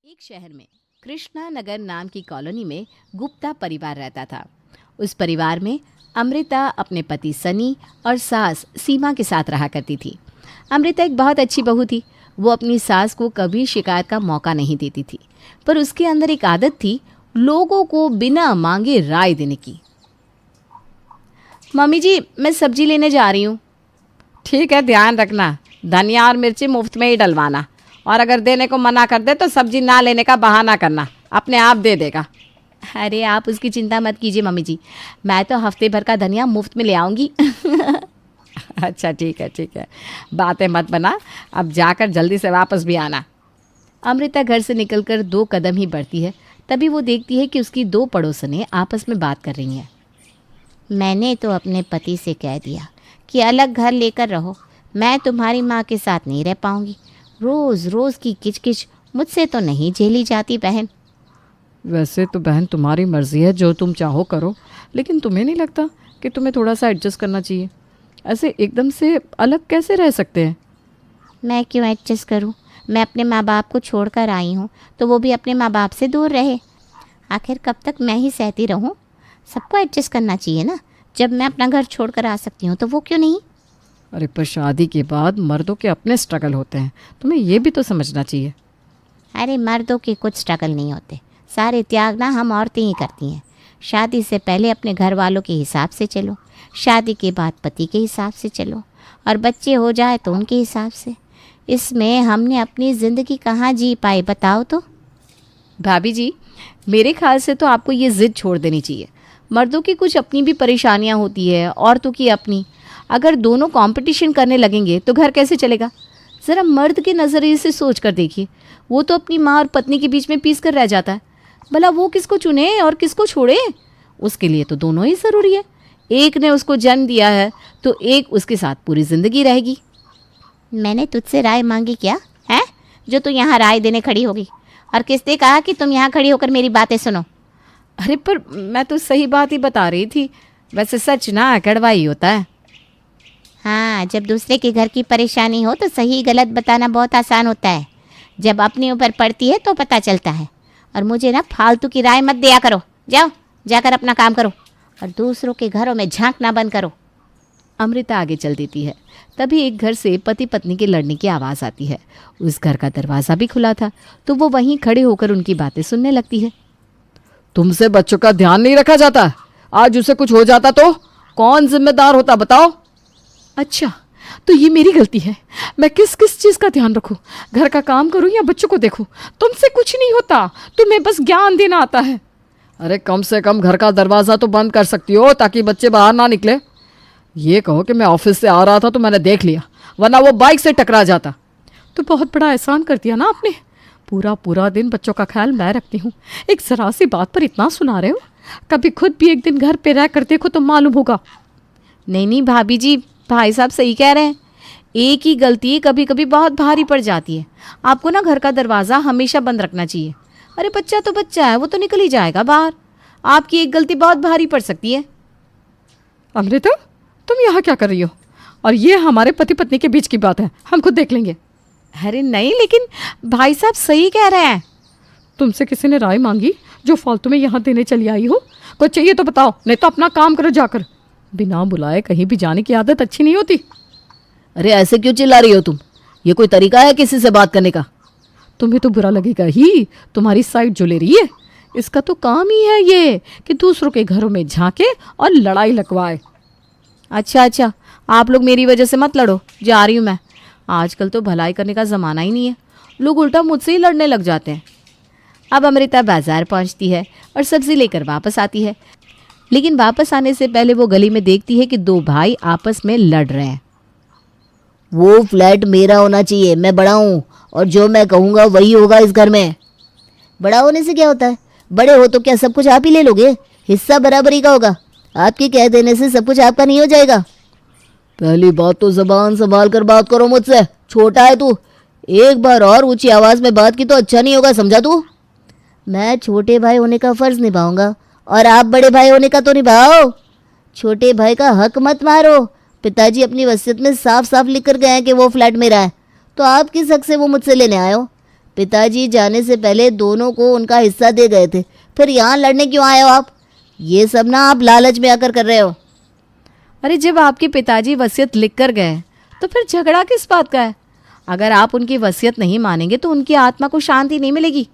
एक शहर में कृष्णा नगर नाम की कॉलोनी में गुप्ता परिवार रहता था। उस परिवार में अमृता अपने पति सनी और सास सीमा के साथ रहा करती थी। अमृता एक बहुत अच्छी बहू थी। वो अपनी सास को कभी शिकायत का मौका नहीं देती थी, पर उसके अंदर एक आदत थी लोगों को बिना मांगे राय देने की। मम्मी जी, मैं सब्जी लेने जा रही हूँ। ठीक है, ध्यान रखना, धनिया और मिर्ची मुफ्त में ही डलवाना, और अगर देने को मना कर दे तो सब्जी ना लेने का बहाना करना, अपने आप दे देगा। अरे आप उसकी चिंता मत कीजिए मम्मी जी, मैं तो हफ्ते भर का धनिया मुफ्त में ले आऊँगी। अच्छा ठीक है, बातें मत बना, अब जाकर जल्दी से वापस भी आना। अमृता घर से निकलकर 2 कदम ही बढ़ती है, तभी वो देखती है कि उसकी 2 पड़ोसनें आपस में बात कर रही हैं। मैंने तो अपने पति से कह दिया कि अलग घर लेकर रहो, मैं तुम्हारी माँ के साथ नहीं रह पाऊंगी। रोज़ रोज़ की किचकिच मुझसे तो नहीं झेली जाती बहन। वैसे तो बहन तुम्हारी मर्जी है, जो तुम चाहो करो, लेकिन तुम्हें नहीं लगता कि तुम्हें थोड़ा सा एडजस्ट करना चाहिए? ऐसे एकदम से अलग कैसे रह सकते हैं? मैं क्यों एडजस्ट करूं? मैं अपने माँ बाप को छोड़कर आई हूँ, तो वो भी अपने माँ बाप से दूर रहे। आखिर कब तक मैं ही सहती रहूँ? सबको एडजस्ट करना चाहिए ना। जब मैं अपना घर छोड़कर आ सकती हूँ तो वो क्यों नहीं? अरे पर शादी के बाद मर्दों के अपने स्ट्रगल होते हैं, तुम्हें ये भी तो समझना चाहिए। अरे मर्दों के कुछ स्ट्रगल नहीं होते, सारे त्याग ना हम औरतें ही करती हैं। शादी से पहले अपने घर वालों के हिसाब से चलो, शादी के बाद पति के हिसाब से चलो, और बच्चे हो जाए तो उनके हिसाब से। इसमें हमने अपनी ज़िंदगी कहाँ जी पाई, बताओ तो। भाभी जी, मेरे ख्याल से तो आपको ये ज़िद छोड़ देनी चाहिए। मर्दों की कुछ अपनी भी परेशानियां होती है, औरतों की अपनी। अगर दोनों कंपटीशन करने लगेंगे तो घर कैसे चलेगा? ज़रा मर्द के नज़रिए से सोच कर देखिए, वो तो अपनी माँ और पत्नी के बीच में पीस कर रह जाता है। भला वो किसको चुने और किसको छोड़े? उसके लिए तो दोनों ही ज़रूरी है। एक ने उसको जन्म दिया है तो एक उसके साथ पूरी ज़िंदगी रहेगी। मैंने तुझसे राय मांगी क्या है जो तू यहाँ राय देने खड़ी होगी? और किसने कहा कि तुम यहाँ खड़ी होकर मेरी बातें सुनो? अरे पर मैं तो सही बात ही बता रही थी। वैसे सच ना कड़वा ही होता है। हाँ, जब दूसरे के घर की परेशानी हो तो सही गलत बताना बहुत आसान होता है। जब अपने ऊपर पड़ती है तो पता चलता है। और मुझे ना फालतू की राय मत दिया करो। जाओ, जाकर अपना काम करो और दूसरों के घरों में झांकना बंद करो। अमृता आगे चल देती है। तभी एक घर से पति पत्नी के लड़ने की आवाज़ आती है। उस घर का दरवाज़ा भी खुला था, तो वो वहीं खड़े होकर उनकी बातें सुनने लगती है। तुमसे बच्चों का ध्यान नहीं रखा जाता? आज उसे कुछ हो जाता तो कौन जिम्मेदार होता, बताओ? अच्छा, तो ये मेरी गलती है। मैं किस किस चीज़ का ध्यान रखूं? घर का काम करूं या बच्चों को देखूं? तुमसे कुछ नहीं होता, तुम्हें बस ज्ञान देना आता है। अरे कम से कम घर का दरवाज़ा तो बंद कर सकती हो ताकि बच्चे बाहर ना निकले। ये कहो कि मैं ऑफिस से आ रहा था तो मैंने देख लिया, वरना वो बाइक से टकरा जाता। तो बहुत बड़ा एहसान कर दिया ना आपने। पूरा पूरा दिन बच्चों का ख्याल मैं रखती हूँ, एक ज़रा सी बात पर इतना सुना रहे हो। कभी खुद भी एक दिन घर पे रह कर देखो तो मालूम होगा। नहीं भाभी जी, भाई साहब सही कह रहे हैं। एक ही गलती कभी कभी बहुत भारी पड़ जाती है। आपको ना घर का दरवाज़ा हमेशा बंद रखना चाहिए। अरे बच्चा तो बच्चा है, वो तो निकल ही जाएगा बाहर। आपकी एक गलती बहुत भारी पड़ सकती है। अमृता, तुम यहाँ क्या कर रही हो? और ये हमारे पति पत्नी के बीच की बात है, हम खुद देख लेंगे। अरे नहीं, लेकिन भाई साहब सही कह रहे हैं। तुमसे किसी ने राय मांगी जो फालतू में यहाँ देने चली आई हो? कुछ चाहिए तो बताओ, नहीं तो अपना काम करो जाकर। बिना बुलाए कहीं भी जाने की आदत अच्छी नहीं होती। अरे ऐसे क्यों चिल्ला रही हो तुम? ये कोई तरीका है किसी से बात करने का? तुम्हें तो बुरा लगेगा ही, तुम्हारी साइड जो ले रही है। इसका तो काम ही है ये कि दूसरों के घरों में झांके और लड़ाई लगवाए। अच्छा, आप लोग मेरी वजह से मत लड़ो, जा रही हूँ मैं। आजकल तो भलाई करने का ज़माना ही नहीं है, लोग उल्टा मुझसे ही लड़ने लग जाते हैं। अब अमृता बाजार पहुँचती है और सब्ज़ी लेकर वापस आती है, लेकिन वापस आने से पहले वो गली में देखती है कि 2 भाई आपस में लड़ रहे हैं। वो फ्लैट मेरा होना चाहिए, मैं बड़ा हूँ और जो मैं कहूँगा वही होगा इस घर में। बड़ा होने से क्या होता है? बड़े हो तो क्या सब कुछ आप ही ले लोगे? हिस्सा बराबरी का होगा। आपके कह देने से सब कुछ आपका नहीं हो जाएगा। पहली बात तो ज़बान संभाल कर बात करो मुझसे, छोटा है तू। एक बार और ऊंची आवाज़ में बात की तो अच्छा नहीं होगा, समझा तू? मैं छोटे भाई होने का फ़र्ज़ निभाऊंगा और आप बड़े भाई होने का तो निभाओ। छोटे भाई का हक मत मारो। पिताजी अपनी वसीयत में साफ साफ लिख कर गए हैं कि वो फ्लैट मेरा है, तो आप किस हक से वो मुझसे लेने आए हो? पिताजी जाने से पहले दोनों को उनका हिस्सा दे गए थे, फिर यहाँ लड़ने क्यों आए हो आप? ये सब ना आप लालच में आकर कर रहे हो। अरे जब आपके पिताजी वसीयत लिख कर गए तो फिर झगड़ा किस बात का है? अगर आप उनकी वसीयत नहीं मानेंगे तो उनकी आत्मा को शांति नहीं मिलेगी।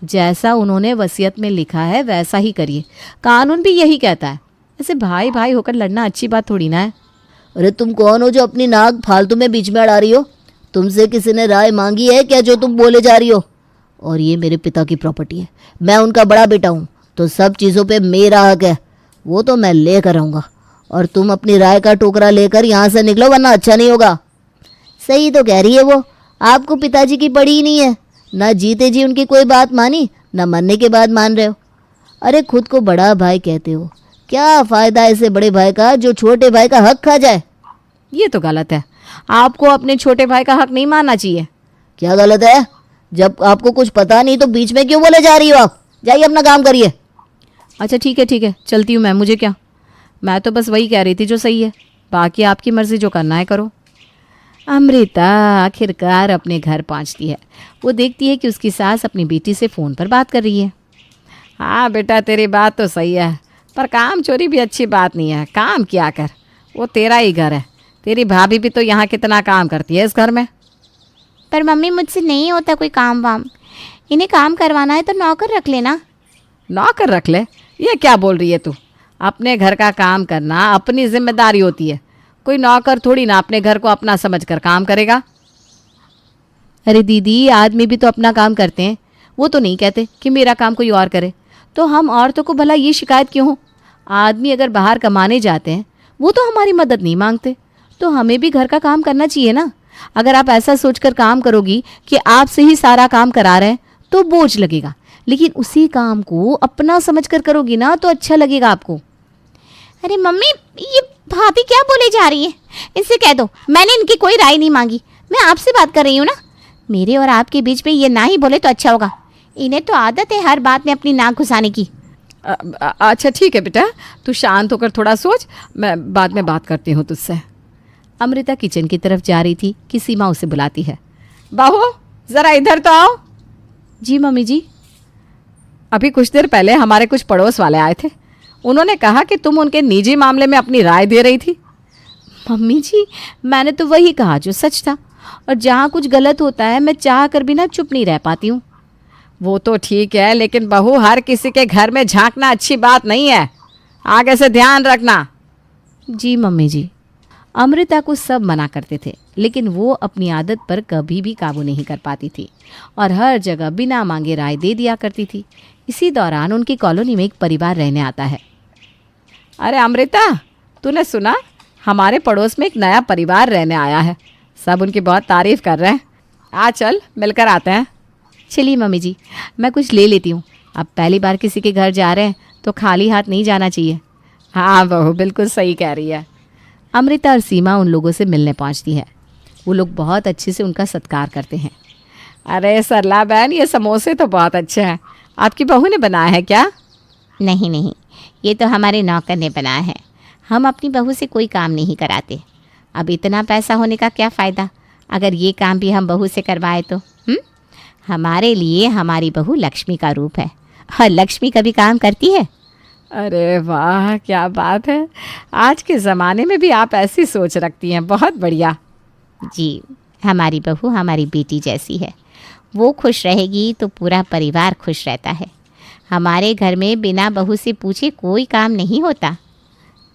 जैसा उन्होंने वसीयत में लिखा है वैसा ही करिए, कानून भी यही कहता है। ऐसे भाई भाई होकर लड़ना अच्छी बात थोड़ी ना है। अरे तुम कौन हो जो अपनी नाक फालतू में बीच में अड़ा रही हो? तुमसे किसी ने राय मांगी है क्या जो तुम बोले जा रही हो? और ये मेरे पिता की प्रॉपर्टी है, मैं उनका बड़ा बेटा हूँ, तो सब चीज़ों पे मेरा हक है, वो तो मैं लेकर आऊँगा। और तुम अपनी राय का टोकरा लेकर यहाँ से निकलो, वरना अच्छा नहीं होगा। सही तो कह रही है वो, आपको पिताजी की पड़ी ही नहीं है। ना जीते जी उनकी कोई बात मानी, ना मरने के बाद मान रहे हो। अरे खुद को बड़ा भाई कहते हो, क्या फ़ायदा ऐसे बड़े भाई का जो छोटे भाई का हक खा जाए? ये तो गलत है, आपको अपने छोटे भाई का हक नहीं मानना चाहिए। क्या गलत है? जब आपको कुछ पता नहीं तो बीच में क्यों बोले जा रही हो आप? जाइए अपना काम करिए। अच्छा ठीक है, चलती हूँ मैं, मुझे क्या, मैं तो बस वही कह रही थी जो सही है, बाकी आपकी मर्ज़ी, जो करना है करो। अमृता आखिरकार अपने घर पहुंचती है। वो देखती है कि उसकी सास अपनी बेटी से फ़ोन पर बात कर रही है। हाँ बेटा, तेरी बात तो सही है, पर काम चोरी भी अच्छी बात नहीं है। काम किया कर, वो तेरा ही घर है। तेरी भाभी भी तो यहाँ कितना काम करती है इस घर में। पर मम्मी मुझसे नहीं होता कोई काम वाम, इन्हें काम करवाना है तो नौकर रख लेना। नौकर रख ले? ये क्या बोल रही है तू? अपने घर का काम करना अपनी जिम्मेदारी होती है, कोई नौकर थोड़ी ना अपने घर को अपना समझकर काम करेगा। अरे दीदी, आदमी भी तो अपना काम करते हैं, वो तो नहीं कहते कि मेरा काम कोई और करे। तो हम औरतों को भला ये शिकायत क्यों हो? आदमी अगर बाहर कमाने जाते हैं वो तो हमारी मदद नहीं मांगते, तो हमें भी घर का काम करना चाहिए ना। अगर आप ऐसा सोचकर काम करोगी कि आपसे ही सारा काम करा रहे हैं तो बोझ लगेगा, लेकिन उसी काम को अपना समझकर करोगी ना तो अच्छा लगेगा आपको। अरे मम्मी, ये भाभी क्या बोले जा रही है? इनसे कह दो मैंने इनकी कोई राय नहीं मांगी, मैं आपसे बात कर रही हूँ ना। मेरे और आपके बीच में ये ना ही बोले तो अच्छा होगा। इन्हें तो आदत है हर बात में अपनी नाक घुसाने की। अच्छा ठीक है बेटा, तू शांत होकर थोड़ा सोच, मैं बाद में बात करती हूँ तुझसे। अमृता किचन की तरफ जा रही थी कि सीमा उसे बुलाती है। बहू ज़रा इधर तो आओ। जी मम्मी जी। अभी कुछ देर पहले हमारे कुछ पड़ोस वाले आए थे, उन्होंने कहा कि तुम उनके निजी मामले में अपनी राय दे रही थी। मम्मी जी, मैंने तो वही कहा जो सच था, और जहाँ कुछ गलत होता है मैं चाह कर भी ना चुप नहीं रह पाती हूँ। वो तो ठीक है, लेकिन बहू हर किसी के घर में झांकना अच्छी बात नहीं है, आगे से ध्यान रखना। जी मम्मी जी। अमृता को सब मना करते थे, लेकिन वो अपनी आदत पर कभी भी काबू नहीं कर पाती थी और हर जगह बिना मांगे राय दे दिया करती थी। इसी दौरान उनकी कॉलोनी में एक परिवार रहने आता है। अरे अमृता, तूने सुना? हमारे पड़ोस में एक नया परिवार रहने आया है, सब उनकी बहुत तारीफ़ कर रहे हैं। आ चल मिलकर आते हैं। चलिए मम्मी जी, मैं कुछ ले लेती हूँ, अब पहली बार किसी के घर जा रहे हैं तो खाली हाथ नहीं जाना चाहिए। हाँ बहू, बिल्कुल सही कह रही है। अमृता और सीमा उन लोगों से मिलने पहुंचती है। वो लोग बहुत अच्छे से उनका सत्कार करते हैं। अरे सरला बहन, ये समोसे तो बहुत अच्छे हैं, आपकी बहू ने बनाया है क्या? नहीं नहीं, ये तो हमारे नौकर ने बनाया है, हम अपनी बहू से कोई काम नहीं कराते। अब इतना पैसा होने का क्या फ़ायदा अगर ये काम भी हम बहू से करवाए तो। हमारे लिए हमारी बहू लक्ष्मी का रूप है, और लक्ष्मी कभी काम करती है? अरे वाह, क्या बात है, आज के ज़माने में भी आप ऐसी सोच रखती हैं, बहुत बढ़िया। जी, हमारी बहू हमारी बेटी जैसी है, वो खुश रहेगी तो पूरा परिवार खुश रहता है। हमारे घर में बिना बहू से पूछे कोई काम नहीं होता।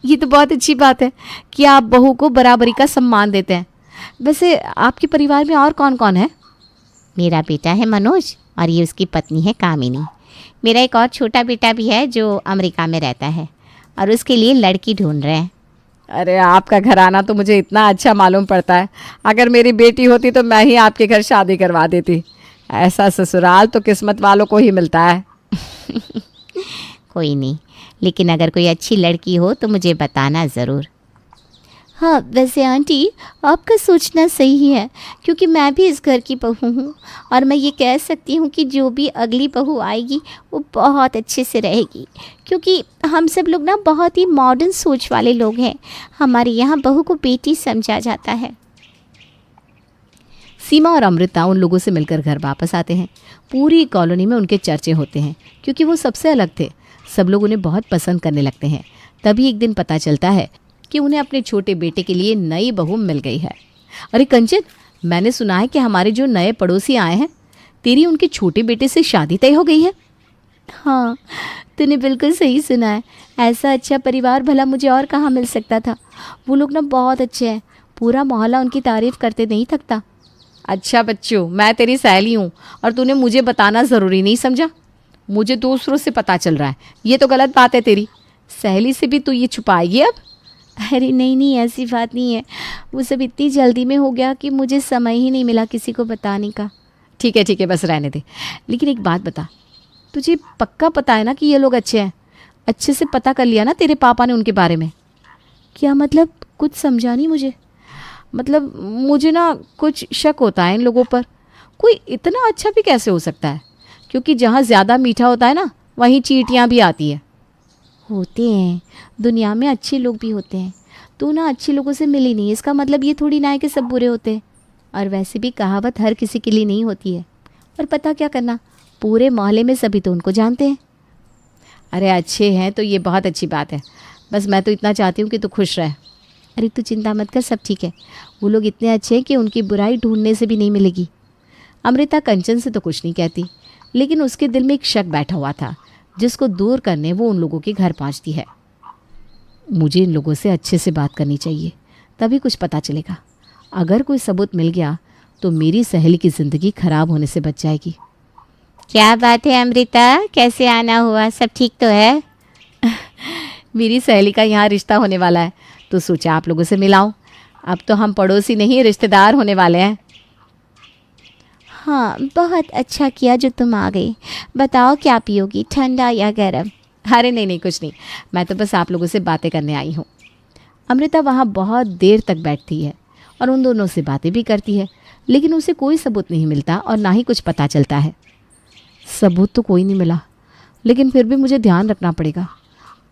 ये तो बहुत अच्छी बात है कि आप बहू को बराबरी का सम्मान देते हैं। वैसे आपके परिवार में और कौन कौन है? मेरा बेटा है मनोज, और ये उसकी पत्नी है कामिनी। मेरा एक और छोटा बेटा भी है जो अमेरिका में रहता है, और उसके लिए लड़की ढूंढ रहे हैं। अरे आपका घराना तो मुझे इतना अच्छा मालूम पड़ता है, अगर मेरी बेटी होती तो मैं ही आपके घर शादी करवा देती। ऐसा ससुराल तो किस्मत वालों को ही मिलता है। कोई नहीं, लेकिन अगर कोई अच्छी लड़की हो तो मुझे बताना ज़रूर। हाँ, वैसे आंटी आपका सोचना सही है, क्योंकि मैं भी इस घर की बहू हूँ, और मैं ये कह सकती हूँ कि जो भी अगली बहू आएगी वो बहुत अच्छे से रहेगी, क्योंकि हम सब लोग ना बहुत ही मॉडर्न सोच वाले लोग हैं। हमारे यहाँ बहू को बेटी समझा जाता है। सीमा और अमृता उन लोगों से मिलकर घर वापस आते हैं। पूरी कॉलोनी में उनके चर्चे होते हैं क्योंकि वो सबसे अलग थे। सब लोग उन्हें बहुत पसंद करने लगते हैं। तभी एक दिन पता चलता है कि उन्हें अपने छोटे बेटे के लिए नई बहू मिल गई है। अरे कंचन, मैंने सुना है कि हमारे जो नए पड़ोसी आए हैं, तेरी उनके छोटे बेटे से शादी तय हो गई है। हाँ, तूने बिल्कुल सही सुना है। ऐसा अच्छा परिवार भला मुझे और कहाँ मिल सकता था। वो लोग ना बहुत अच्छे हैं, पूरा मोहल्ला उनकी तारीफ़ करते नहीं थकता। अच्छा बच्चों, मैं तेरी सहेली हूँ और तूने मुझे बताना ज़रूरी नहीं समझा। मुझे दूसरों से पता चल रहा है, ये तो गलत बात है तेरी। सहेली से भी तू ये छुपाएगी अब? अरे नहीं, ऐसी बात नहीं है। वो सब इतनी जल्दी में हो गया कि मुझे समय ही नहीं मिला किसी को बताने का। ठीक है, बस रहने दे। लेकिन एक बात बता, तुझे पक्का पता है ना कि ये लोग अच्छे हैं? अच्छे से पता कर लिया ना तेरे पापा ने उनके बारे में? क्या मतलब? कुछ समझा नहीं मुझे। मतलब मुझे ना कुछ शक होता है इन लोगों पर। कोई इतना अच्छा भी कैसे हो सकता है? क्योंकि जहाँ ज़्यादा मीठा होता है ना, वहीं चींटियाँ भी आती है। होते हैं, दुनिया में अच्छे लोग भी होते हैं। तू ना अच्छे लोगों से मिली नहीं, इसका मतलब ये थोड़ी ना है कि सब बुरे होते हैं। और वैसे भी कहावत हर किसी के लिए नहीं होती है। और पता क्या करना, पूरे मोहल्ले में सभी तो उनको जानते हैं। अरे अच्छे हैं तो ये बहुत अच्छी बात है। बस मैं तो इतना चाहती हूँ कि तू खुश रहे। अरे तू चिंता मत कर, सब ठीक है। वो लोग इतने अच्छे हैं कि उनकी बुराई ढूंढने से भी नहीं मिलेगी। अमृता कंचन से तो कुछ नहीं कहती, लेकिन उसके दिल में एक शक बैठा हुआ था जिसको दूर करने वो उन लोगों के घर पहुंचती है। मुझे इन लोगों से अच्छे से बात करनी चाहिए, तभी कुछ पता चलेगा। अगर कोई सबूत मिल गया तो मेरी सहेली की ज़िंदगी खराब होने से बच जाएगी। क्या बात है अमृता, कैसे आना हुआ? सब ठीक तो है? मेरी सहेली का यहाँ रिश्ता होने वाला है, तो सोचा आप लोगों से मिलाऊं। अब तो हम पड़ोसी नहीं, रिश्तेदार होने वाले हैं। हाँ, बहुत अच्छा किया जो तुम आ गई। बताओ क्या पियोगी, ठंडा या गर्म? अरे नहीं, कुछ नहीं। मैं तो बस आप लोगों से बातें करने आई हूँ। अमृता वहाँ बहुत देर तक बैठती है और उन दोनों से बातें भी करती है, लेकिन उसे कोई सबूत नहीं मिलता और ना ही कुछ पता चलता है। सबूत तो कोई नहीं मिला, लेकिन फिर भी मुझे ध्यान रखना पड़ेगा।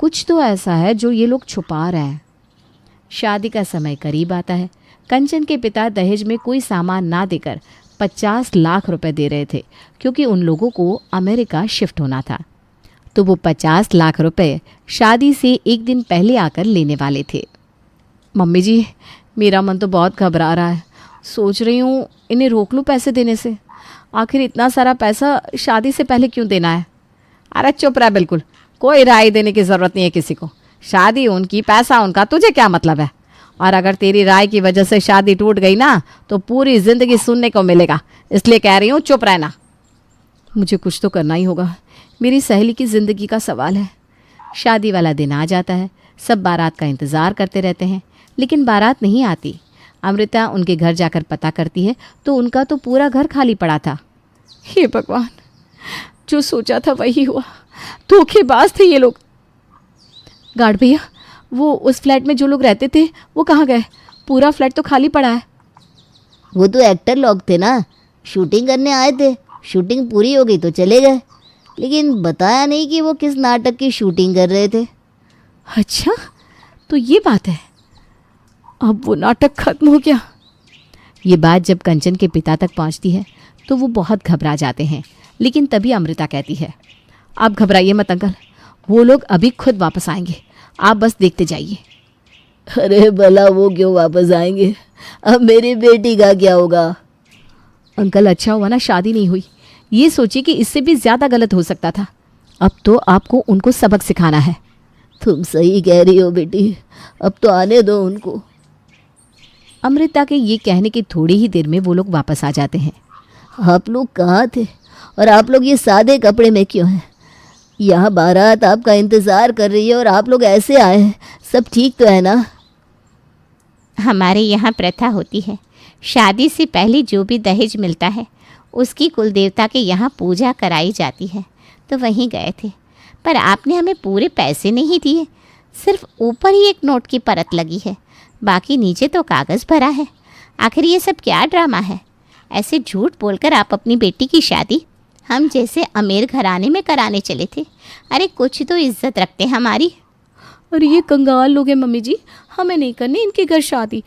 कुछ तो ऐसा है जो ये लोग छुपा रहे हैं। शादी का समय करीब आता है। कंचन के पिता दहेज में कोई सामान ना देकर 50 लाख रुपए दे रहे थे, क्योंकि उन लोगों को अमेरिका शिफ्ट होना था। तो वो 50 लाख रुपए शादी से एक दिन पहले आकर लेने वाले थे। मम्मी जी, मेरा मन तो बहुत घबरा रहा है। सोच रही हूँ इन्हें रोक लूँ पैसे देने से। आखिर इतना सारा पैसा शादी से पहले क्यों देना है? अरे चुप रहा, बिल्कुल कोई राय देने की ज़रूरत नहीं है किसी को। शादी उनकी, पैसा उनका, तुझे क्या मतलब है? और अगर तेरी राय की वजह से शादी टूट गई ना, तो पूरी ज़िंदगी सुनने को मिलेगा। इसलिए कह रही हूँ चुप रहना। मुझे कुछ तो करना ही होगा, मेरी सहेली की ज़िंदगी का सवाल है। शादी वाला दिन आ जाता है। सब बारात का इंतज़ार करते रहते हैं, लेकिन बारात नहीं आती। अमृता उनके घर जाकर पता करती है तो उनका तो पूरा घर खाली पड़ा था। हे भगवान, जो सोचा था वही हुआ। धोखेबाज थे ये लोग। गार्ड भैया, वो उस फ्लैट में जो लोग रहते थे वो कहाँ गए? पूरा फ्लैट तो खाली पड़ा है। वो तो एक्टर लोग थे ना, शूटिंग करने आए थे। शूटिंग पूरी हो गई तो चले गए, लेकिन बताया नहीं कि वो किस नाटक की शूटिंग कर रहे थे। अच्छा, तो ये बात है। अब वो नाटक खत्म हो गया। ये बात जब कंचन के पिता तक पहुंचती है तो वो बहुत घबरा जाते हैं, लेकिन तभी अमृता कहती है, आप घबराइए मत अंकल, वो लोग अभी खुद वापस आएंगे, आप बस देखते जाइए। अरे भला वो क्यों वापस आएंगे? अब मेरी बेटी का क्या होगा? अंकल अच्छा हुआ ना शादी नहीं हुई। ये सोचिए कि इससे भी ज़्यादा गलत हो सकता था। अब तो आपको उनको सबक सिखाना है। तुम सही कह रही हो बेटी, अब तो आने दो उनको। अमृता के ये कहने की थोड़ी ही देर में वो लोग वापस आ जाते हैं। आप लोग कहाँ थे और आप लोग ये सादे कपड़े में क्यों हैं? यहाँ बारात आपका इंतज़ार कर रही है और आप लोग ऐसे आए हैं। सब ठीक तो है ना? हमारे यहाँ प्रथा होती है, शादी से पहले जो भी दहेज मिलता है उसकी कुल देवता के यहाँ पूजा कराई जाती है, तो वहीं गए थे। पर आपने हमें पूरे पैसे नहीं दिए, सिर्फ ऊपर ही एक नोट की परत लगी है, बाकी नीचे तो कागज़ भरा है। आखिर ये सब क्या ड्रामा है? ऐसे झूठ बोलकर आप अपनी बेटी की शादी हम जैसे अमीर घराने में कराने चले थे। अरे कुछ तो इज्जत रखते हमारी। और ये कंगाल लोग हैं मम्मी जी, हमें नहीं करनी इनके घर शादी।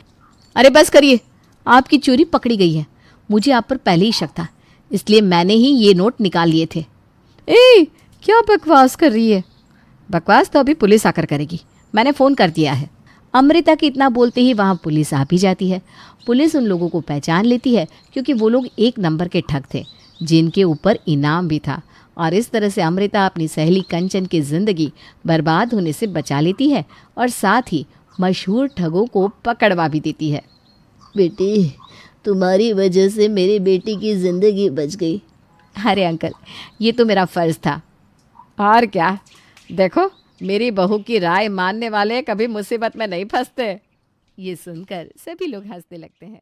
अरे बस करिए, आपकी चोरी पकड़ी गई है। मुझे आप पर पहले ही शक था, इसलिए मैंने ही ये नोट निकाल लिए थे। ए, क्या बकवास कर रही है? बकवास तो अभी पुलिस आकर करेगी, मैंने फ़ोन कर दिया है। अमृता के इतना बोलते ही वहाँ पुलिस आ भी जाती है। पुलिस उन लोगों को पहचान लेती है क्योंकि वो लोग एक नंबर के ठग थे जिनके ऊपर इनाम भी था, और इस तरह से अमृता अपनी सहेली कंचन की ज़िंदगी बर्बाद होने से बचा लेती है और साथ ही मशहूर ठगों को पकड़वा भी देती है। बेटी, तुम्हारी वजह से मेरी बेटी की ज़िंदगी बच गई। अरे अंकल, ये तो मेरा फ़र्ज़ था। और क्या, देखो मेरी बहू की राय मानने वाले कभी मुसीबत में नहीं फंसते। ये सुनकर सभी लोग हंसने लगते हैं।